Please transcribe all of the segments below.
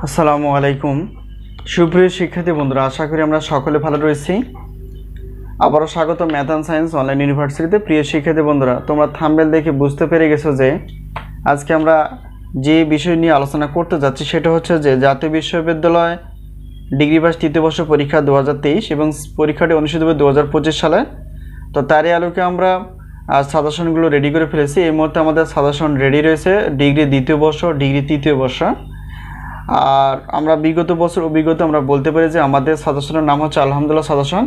আসসালামু আলাইকুম সুপ্রিয় শিক্ষার্থী বন্ধুরা, আশা করি আমরা সকলে ভালো রয়েছি। আবারও স্বাগত ম্যাথ অ্যান্ড সায়েন্স অনলাইন ইউনিভার্সিটিতে। প্রিয় শিক্ষার্থী বন্ধুরা, তোমরা থাম্বনেল দেখে বুঝতে পেরে গেছো যে আজকে আমরা যে বিষয় নিয়ে আলোচনা করতে যাচ্ছি সেটা হচ্ছে যে জাতীয় বিশ্ববিদ্যালয় ডিগ্রি পাস তৃতীয় বর্ষ পরীক্ষা 2023 এবং পরীক্ষাটি অনুষ্ঠিত হবে 2025 সালে। তো তারই আলোকে আমরা সাজেশনগুলো রেডি করে ফেলেছি। এই মুহূর্তে আমাদের সাজেশন রেডি রয়েছে ডিগ্রি দ্বিতীয় বর্ষ, ডিগ্রি তৃতীয় বর্ষ। আর আমরা বিগত বছর অভিজ্ঞতা আমরা বলতে পারি যে আমাদের সাজেশনের নাম হচ্ছে আলহামদুলিল্লাহ সাজেশন।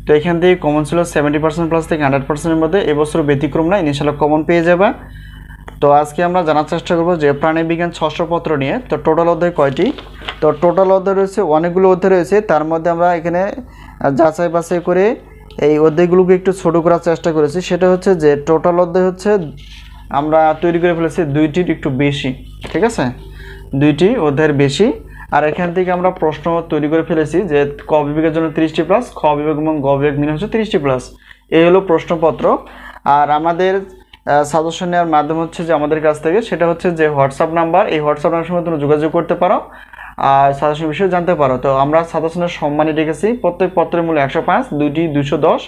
তো এখান থেকে কমন ছিল 70% প্লাস থেকে 100%-এর মধ্যে। এবছর ব্যতিক্রম না, ইনশাআল্লাহ কমন পেয়ে যাবে। তো আজকে আমরা জানার চেষ্টা করব যে প্রাণীবিজ্ঞান 600 পত্র নিয়ে। তো টোটাল অধ্যায় কয়টি? তো টোটাল অধ্যায় রয়েছে অনেকগুলো অধ্যায় রয়েছে, তার মধ্যে আমরা এখানে যাচাই বাছাই করে এই অধ্যায়গুলোকে একটু ছোট করার চেষ্টা করেছি। সেটা হচ্ছে যে টোটাল অধ্যায় হচ্ছে আমরা তৈরি করে ফেলেছি 2টির একটু বেশি, ঠিক আছে, 2টি অধ্যায়ের বেশি। আর এখান থেকে আমরা প্রশ্ন তৈরি করে ফেলেছি যে ক বিভাগের জন্য 30টি প্লাস, খ বিভাগ এবং গ বিভাগ মিলে হচ্ছে 30টি প্লাস। এই হলো প্রশ্নপত্র। আর আমাদের সাজেশন নেওয়ার মাধ্যম হচ্ছে যে আমাদের কাছ থেকে সেটা হচ্ছে যে হোয়াটসঅ্যাপ নাম্বার, এই হোয়াটসঅ্যাপ নাম্বারের সঙ্গে তোমরা যোগাযোগ করতে পারো আর সাজেশন বিষয়ে জানতে পারো। তো আমরা সাজেশনের সম্মানে রেখেছি প্রত্যেক পত্রের মূল্য 105, 2টি 210,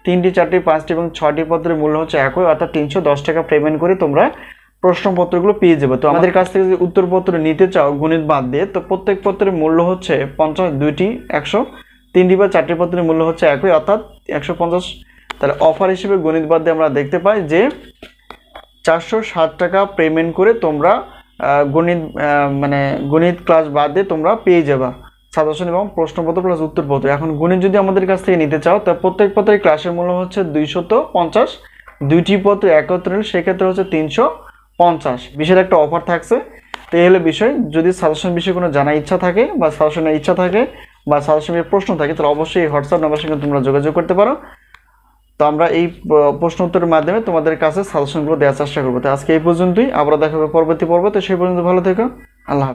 3টি 4টি 5টি এবং 6টি পত্রের মূল্য হচ্ছে একই, অর্থাৎ 310 টাকা পেমেন্ট করে তোমরা প্রশ্নপত্রগুলো পেয়ে যাবে। তো আমাদের কাছ থেকে যদি উত্তরপত্র নিতে চাও গণিত বাদ দিয়ে, তো প্রত্যেক পত্রের মূল্য হচ্ছে 50, 2টি 100, 3টি বা 4টি পত্রের মূল্য হচ্ছে একই, অর্থাৎ 150। তাহলে অফার হিসেবে গণিত বাদ দিয়ে আমরা দেখতে পাই যে 460 টাকা পেমেন্ট করে তোমরা গণিত ক্লাস বাদ দিয়ে তোমরা পেয়ে যাবা সাজেশন এবং প্রশ্নপত্র প্লাস উত্তরপত্র। এখন গণিত যদি আমাদের কাছ থেকে নিতে চাও, তা প্রত্যেক পত্রের ক্লাসের মূল্য হচ্ছে 250, 2টি পত্র একত্রে সেক্ষেত্রে হচ্ছে 350। বিশেষ একটা অফার থাকছে। তো এই হলো বিষয়। যদি সাজেশন বিষয়ে কোনো জানার ইচ্ছা থাকে বা সাজেশনের ইচ্ছা থাকে বা সাজেশনের প্রশ্ন থাকে, তাহলে অবশ্যই এই হোয়াটসঅ্যাপ নাম্বারের সঙ্গে তোমরা যোগাযোগ করতে পারো। তো আমরা এই প্রশ্ন উত্তরের মাধ্যমে তোমাদের কাছে সাজেশনগুলো দেওয়ার চেষ্টা করবো। তো আজকে এই পর্যন্তই, আবার দেখা হবে পরবর্তী পর্বে। তো সেই পর্যন্ত ভালো থেকো, আল্লাহ হাফেজ।